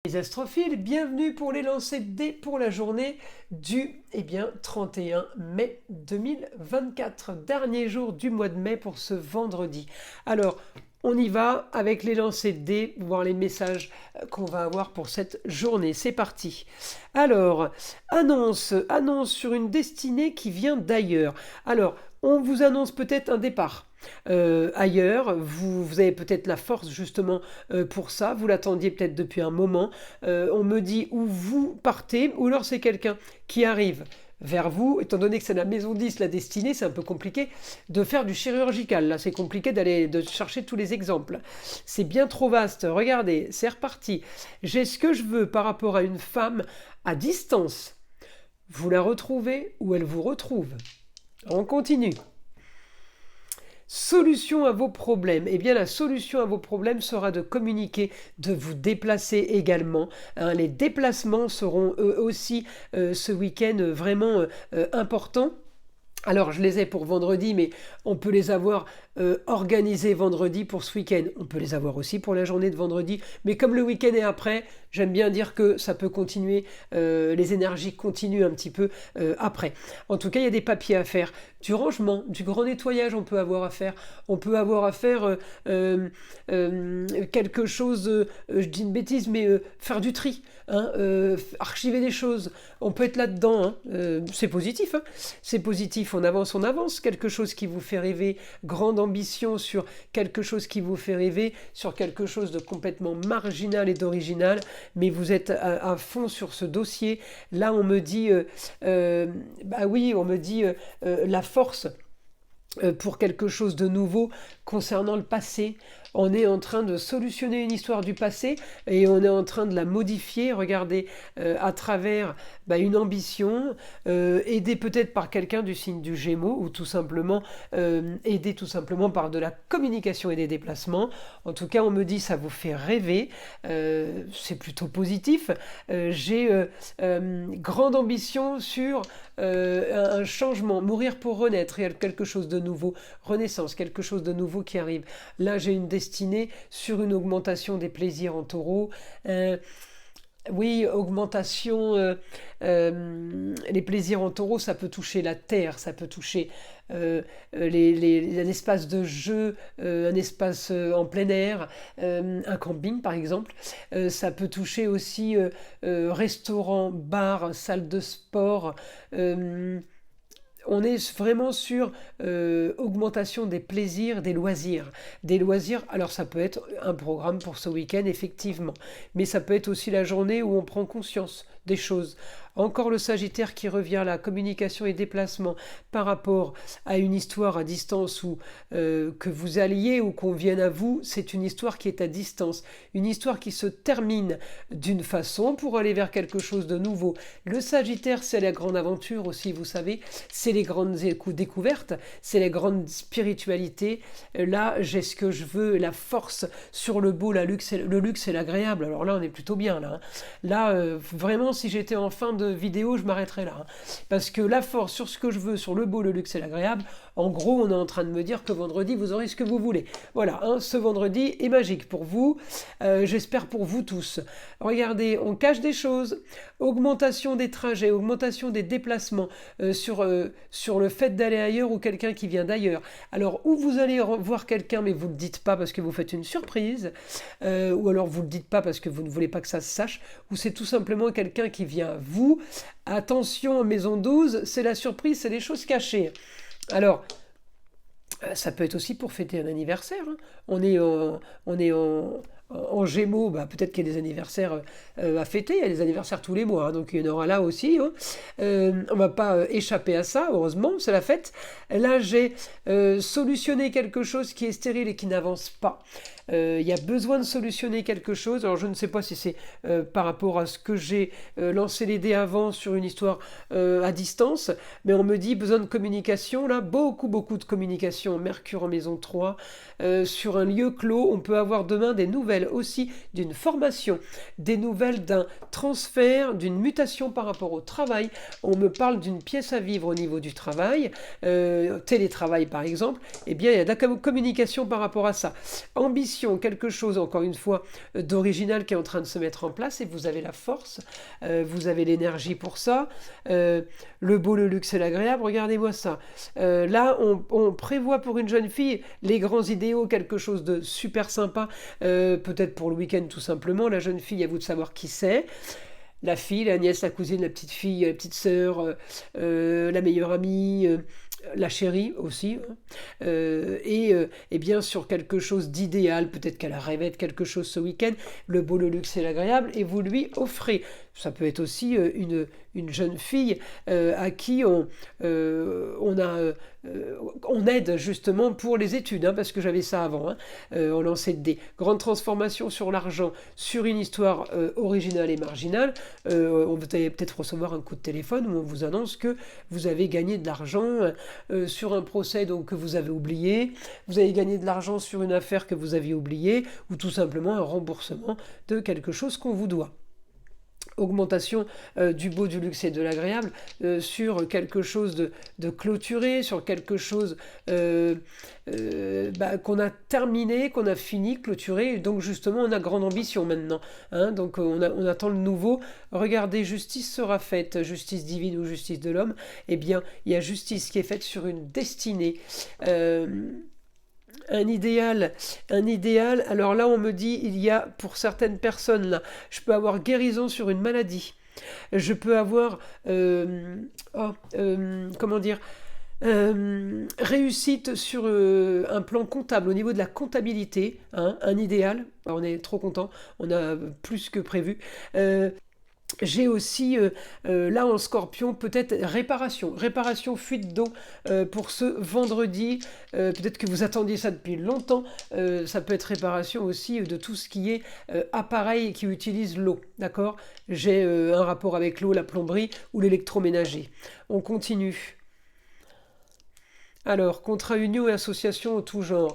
Les astrophiles, bienvenue pour les lancers de dés pour la journée du 31 mai 2024, dernier jour du mois de mai pour ce vendredi. Alors, on y va avec les lancers de dés, voir les messages qu'on va avoir pour cette journée. C'est parti. Alors, annonce sur une destinée qui vient d'ailleurs. Alors, on vous annonce peut-être un départ. Ailleurs, vous avez peut-être la force justement pour ça, vous l'attendiez peut-être depuis un moment, on me dit où vous partez, ou alors c'est quelqu'un qui arrive vers vous, étant donné que c'est la maison 10, la destinée, c'est un peu compliqué de faire du chirurgical, là c'est compliqué de chercher tous les exemples, c'est bien trop vaste, regardez, c'est reparti, j'ai ce que je veux par rapport à une femme à distance, vous la retrouvez ou elle vous retrouve, on continue. Solution à vos problèmes. Eh bien, la solution à vos problèmes sera de communiquer, de vous déplacer également. Les déplacements seront eux aussi ce week-end vraiment importants. Alors, je les ai pour vendredi, mais on peut les avoir organisés vendredi pour ce week-end. On peut les avoir aussi pour la journée de vendredi. Mais comme le week-end est après, j'aime bien dire que ça peut continuer, les énergies continuent un petit peu après. En tout cas, il y a des papiers à faire. Du rangement, du grand nettoyage, on peut avoir à faire. On peut avoir à faire quelque chose, je dis une bêtise, mais faire du tri, archiver des choses. On peut être là-dedans, c'est positif. C'est positif, on avance. Quelque chose qui vous fait rêver, grande ambition sur quelque chose qui vous fait rêver, sur quelque chose de complètement marginal et d'original, mais vous êtes à fond sur ce dossier. Là, on me dit, la force pour quelque chose de nouveau concernant le passé. On est en train de solutionner une histoire du passé et on est en train de la modifier, regardez, à travers une ambition, aidé peut-être par quelqu'un du signe du Gémeaux ou tout simplement aidé tout simplement par de la communication et des déplacements. En tout cas, on me dit ça vous fait rêver, c'est plutôt positif. J'ai grande ambition sur un changement, mourir pour renaître, il y a quelque chose de nouveau, renaissance, quelque chose de nouveau qui arrive. Là, j'ai une destinée sur une augmentation des plaisirs en taureau. Oui, augmentation, les plaisirs en taureau, ça peut toucher la terre, ça peut toucher un espace de jeu, un espace en plein air, un camping par exemple. Ça peut toucher aussi restaurant, bar, salle de sport. On est vraiment sur augmentation des plaisirs, des loisirs. Des loisirs, alors ça peut être un programme pour ce week-end, effectivement. Mais ça peut être aussi la journée où on prend conscience des choses. Encore le Sagittaire qui revient à la communication et déplacement par rapport à une histoire à distance ou que vous alliez ou qu'on vienne à vous, c'est une histoire qui est à distance. Une histoire qui se termine d'une façon pour aller vers quelque chose de nouveau. Le Sagittaire, c'est la grande aventure aussi, vous savez. C'est les grandes découvertes, c'est les grandes spiritualités. Là, j'ai ce que je veux, la force sur le beau, le luxe et l'agréable. Alors là, on est plutôt bien là. Là, vraiment, si j'étais en fin de vidéo, je m'arrêterais là. Parce que la force sur ce que je veux, sur le beau, le luxe et l'agréable, en gros, on est en train de me dire que vendredi, vous aurez ce que vous voulez. Voilà, ce vendredi est magique pour vous. J'espère pour vous tous. Regardez, on cache des choses. Augmentation des trajets, augmentation des déplacements sur le fait d'aller ailleurs ou quelqu'un qui vient d'ailleurs. Alors, où vous allez voir quelqu'un, mais vous ne le dites pas parce que vous faites une surprise, ou alors vous ne le dites pas parce que vous ne voulez pas que ça se sache, ou c'est tout simplement quelqu'un qui vient à vous. Attention, maison 12, c'est la surprise, c'est les choses cachées. Alors, ça peut être aussi pour fêter un anniversaire. On est en Gémeaux, peut-être qu'il y a des anniversaires à fêter, il y a des anniversaires tous les mois, donc il y en aura là aussi. On ne va pas échapper à ça, heureusement, c'est la fête. Là, j'ai solutionné quelque chose qui est stérile et qui n'avance pas. Il y a besoin de solutionner quelque chose. Alors je ne sais pas si c'est par rapport à ce que j'ai lancé les dés avant sur une histoire à distance, mais on me dit besoin de communication, là, beaucoup de communication. Mercure en maison 3, sur un lieu clos, on peut avoir demain des nouvelles nouvelles aussi d'une formation, des nouvelles d'un transfert, d'une mutation par rapport au travail. On me parle d'une pièce à vivre au niveau du travail, télétravail par exemple. Eh bien, il y a de la communication par rapport à ça. Ambition, quelque chose, encore une fois, d'original qui est en train de se mettre en place et vous avez la force, vous avez l'énergie pour ça. Le beau, le luxe et l'agréable, regardez-moi ça. Là, on prévoit pour une jeune fille les grands idéaux, quelque chose de super sympa, peut-être pour le week-end tout simplement. La jeune fille, à vous de savoir qui c'est. La fille, la nièce, la cousine, la petite fille, la petite sœur, la meilleure amie, la chérie aussi, hein. Et bien sur quelque chose d'idéal, peut-être qu'elle a rêvé de quelque chose ce week-end, le beau, le luxe et l'agréable, et vous lui offrez. Ça peut être aussi une jeune fille à qui on aide justement pour les études, hein, parce que j'avais ça avant, hein. On lançait des grandes transformations sur l'argent, sur une histoire originale et marginale. On va peut-être recevoir un coup de téléphone où on vous annonce que vous avez gagné de l'argent sur un procès donc, que vous avez oublié, vous avez gagné de l'argent sur une affaire que vous aviez oubliée, ou tout simplement un remboursement de quelque chose qu'on vous doit. Augmentation du beau, du luxe et de l'agréable sur quelque chose de clôturé, sur quelque chose qu'on a terminé, qu'on a fini, clôturé, et donc justement on a grande ambition maintenant, hein, donc on attend le nouveau. Regardez, justice sera faite, justice divine ou justice de l'homme, eh bien il y a justice qui est faite sur une destinée. Un idéal, alors là on me dit, il y a pour certaines personnes là, je peux avoir guérison sur une maladie, je peux avoir, comment dire, réussite sur un plan comptable, au niveau de la comptabilité, hein, un idéal, on est trop content, on a plus que prévu. J'ai aussi, là en scorpion, peut-être réparation fuite d'eau pour ce vendredi. Peut-être que vous attendiez ça depuis longtemps. Ça peut être réparation aussi de tout ce qui est appareil qui utilise l'eau. D'accord ? J'ai un rapport avec l'eau, la plomberie ou l'électroménager. On continue. Alors, contrat union et association en tout genre.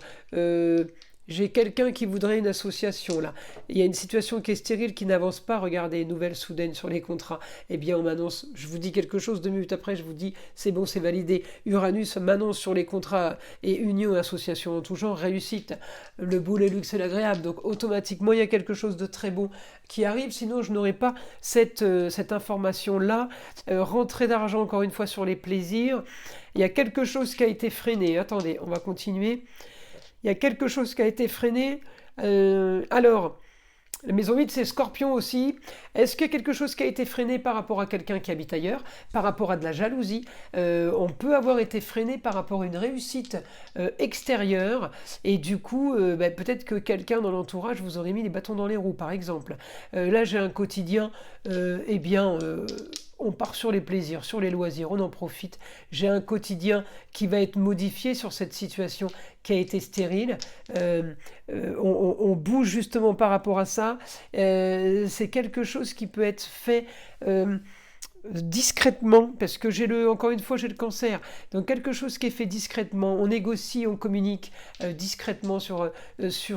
J'ai quelqu'un qui voudrait une association là. Il y a une situation qui est stérile, qui n'avance pas. Regardez, nouvelle soudaine sur les contrats. Eh bien, on m'annonce, je vous dis quelque chose, 2 minutes après, je vous dis, c'est bon, c'est validé. Uranus m'annonce sur les contrats et union et association en tout genre, réussite. Le beau, le luxe et l'agréable. Donc, automatiquement, il y a quelque chose de très beau qui arrive. Sinon, je n'aurais pas cette information-là. Rentrée d'argent, encore une fois, sur les plaisirs. Il y a quelque chose qui a été freiné. Attendez, on va continuer. Il y a quelque chose qui a été freiné. Alors, la maison 8, c'est Scorpion aussi. Est-ce qu'il y a quelque chose qui a été freiné par rapport à quelqu'un qui habite ailleurs, par rapport à de la jalousie? On peut avoir été freiné par rapport à une réussite extérieure. Et du coup, peut-être que quelqu'un dans l'entourage vous aurait mis les bâtons dans les roues, par exemple. Là, j'ai un quotidien, on part sur les plaisirs, sur les loisirs, on en profite. J'ai un quotidien qui va être modifié sur cette situation qui a été stérile. On bouge justement par rapport à ça. C'est quelque chose qui peut être fait discrètement, parce que encore une fois, j'ai le cancer. Donc quelque chose qui est fait discrètement. On négocie, on communique discrètement sur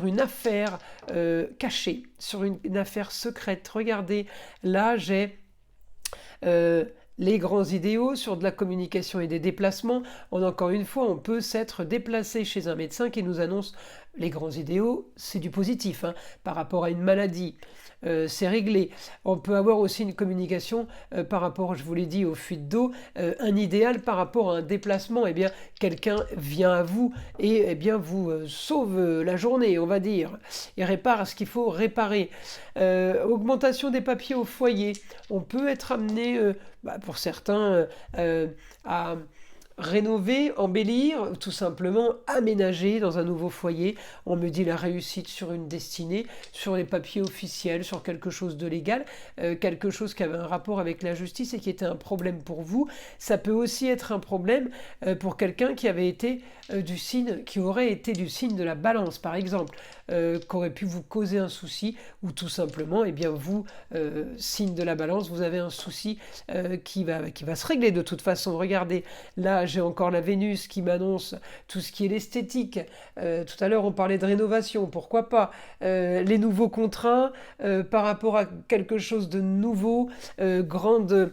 une affaire cachée, sur une affaire secrète. Regardez, là, j'ai les grands idéaux sur de la communication et des déplacements. Encore une fois, on peut s'être déplacé chez un médecin qui nous annonce les grands idéaux, c'est du positif, hein, par rapport à une maladie. C'est réglé. On peut avoir aussi une communication par rapport, je vous l'ai dit, aux fuites d'eau, un idéal par rapport à un déplacement. Eh bien, quelqu'un vient à vous et eh bien, vous sauve la journée, on va dire, et répare ce qu'il faut réparer. Augmentation des papiers au foyer. On peut être amené, pour certains, à rénover, embellir, tout simplement aménager dans un nouveau foyer. On me dit la réussite sur une destinée, sur les papiers officiels, sur quelque chose de légal, quelque chose qui avait un rapport avec la justice et qui était un problème pour vous. Ça peut aussi être un problème pour quelqu'un qui avait été qui aurait été du signe de la balance, par exemple, qui aurait pu vous causer un souci, ou tout simplement, eh bien vous, signe de la balance, vous avez un souci qui va se régler de toute façon. Regardez, là, Là, j'ai encore la Vénus qui m'annonce tout ce qui est l'esthétique. Tout à l'heure, on parlait de rénovation, pourquoi pas. Les nouveaux contrats par rapport à quelque chose de nouveau, grande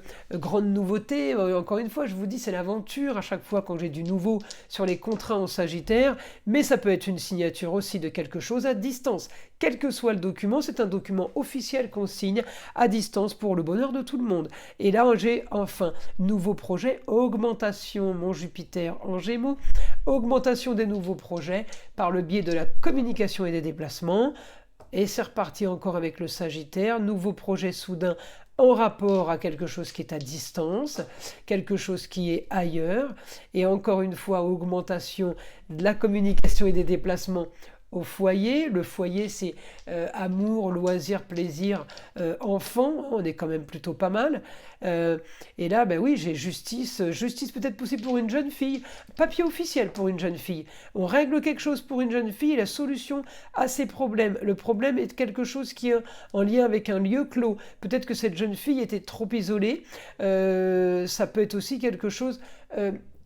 nouveauté. Encore une fois, je vous dis, c'est l'aventure à chaque fois quand j'ai du nouveau sur les contrats en Sagittaire, mais ça peut être une signature aussi de quelque chose à distance. Quel que soit le document, c'est un document officiel qu'on signe à distance pour le bonheur de tout le monde. Et là, j'ai enfin nouveau projet, augmentation, mon Jupiter en Gémeaux, augmentation des nouveaux projets par le biais de la communication et des déplacements. Et c'est reparti encore avec le Sagittaire, nouveau projet soudain en rapport à quelque chose qui est à distance, quelque chose qui est ailleurs, et encore une fois, augmentation de la communication et des déplacements au foyer. Le foyer, c'est amour, loisir, plaisir, enfant, on est quand même plutôt pas mal. Et là, ben oui, j'ai justice peut-être poussée pour une jeune fille, papier officiel pour une jeune fille. On règle quelque chose pour une jeune fille, la solution à ses problèmes. Le problème est quelque chose qui est en lien avec un lieu clos. Peut-être que cette jeune fille était trop isolée. Ça peut être aussi quelque chose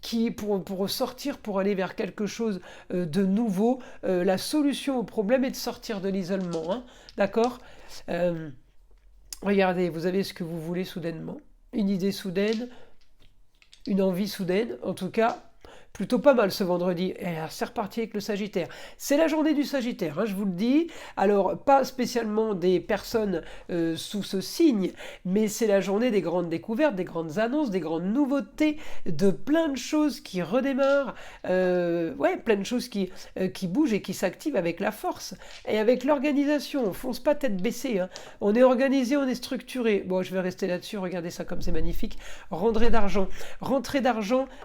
qui, pour sortir, pour aller vers quelque chose de nouveau, la solution au problème est de sortir de l'isolement. Hein, d'accord. Regardez, vous avez ce que vous voulez soudainement. Une idée soudaine, une envie soudaine, en tout cas, plutôt pas mal ce vendredi. Et alors, c'est reparti avec le Sagittaire. C'est la journée du Sagittaire, hein, je vous le dis. Alors, pas spécialement des personnes sous ce signe, mais c'est la journée des grandes découvertes, des grandes annonces, des grandes nouveautés, de plein de choses qui redémarrent. Plein de choses qui bougent et qui s'activent avec la force et avec l'organisation. On fonce pas tête baissée. Hein. On est organisé, on est structuré. Bon, je vais rester là-dessus. Regardez ça comme c'est magnifique. Rentrée d'argent,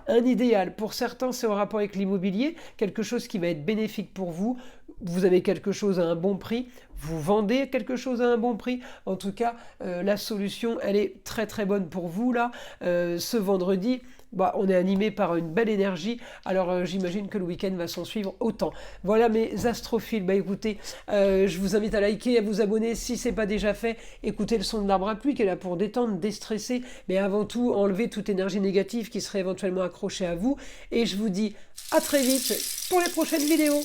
un idéal. Pour certains, c'est en rapport avec l'immobilier, quelque chose qui va être bénéfique pour vous. Vous avez quelque chose à un bon prix, vous vendez quelque chose à un bon prix. En tout cas, la solution, elle est très très bonne pour vous là. Ce vendredi, on est animé par une belle énergie, alors j'imagine que le week-end va s'en suivre autant. Voilà mes astrophiles, écoutez, je vous invite à liker, à vous abonner si ce n'est pas déjà fait. Écoutez le son de l'arbre à pluie qui est là pour détendre, déstresser, mais avant tout enlever toute énergie négative qui serait éventuellement accrochée à vous. Et je vous dis à très vite pour les prochaines vidéos.